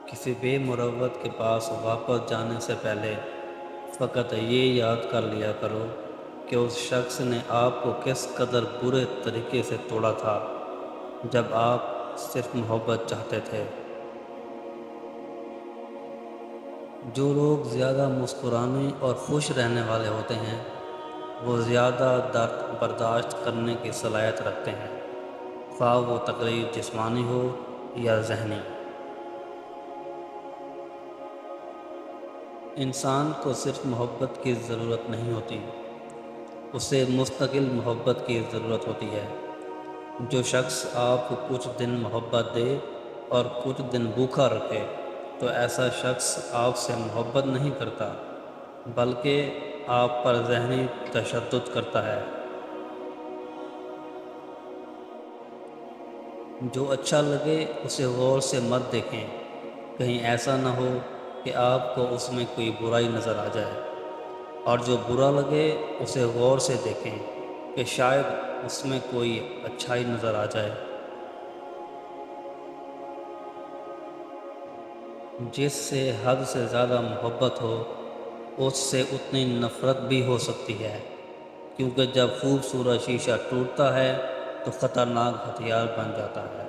کسی بے مروت کے پاس واپس جانے سے پہلے فقط یہ یاد کر لیا کرو کہ اس شخص نے آپ کو کس قدر برے طریقے سے توڑا تھا جب آپ صرف محبت چاہتے تھے۔ جو لوگ زیادہ مسکرانے اور خوش رہنے والے ہوتے ہیں وہ زیادہ درد برداشت کرنے کی صلاحیت رکھتے ہیں، خواہ وہ تکلیف جسمانی ہو یا ذہنی۔ انسان کو صرف محبت کی ضرورت نہیں ہوتی، اسے مستقل محبت کی ضرورت ہوتی ہے۔ جو شخص آپ کو کچھ دن محبت دے اور کچھ دن بھوکا رکھے تو ایسا شخص آپ سے محبت نہیں کرتا بلکہ آپ پر ذہنی تشدد کرتا ہے۔ جو اچھا لگے اسے غور سے مت دیکھیں، کہیں ایسا نہ ہو کہ آپ کو اس میں کوئی برائی نظر آ جائے، اور جو برا لگے اسے غور سے دیکھیں کہ شاید اس میں کوئی اچھائی نظر آ جائے۔ جس سے حد سے زیادہ محبت ہو اس سے اتنی نفرت بھی ہو سکتی ہے، کیونکہ جب خوبصورت شیشہ ٹوٹتا ہے تو خطرناک ہتھیار بن جاتا ہے۔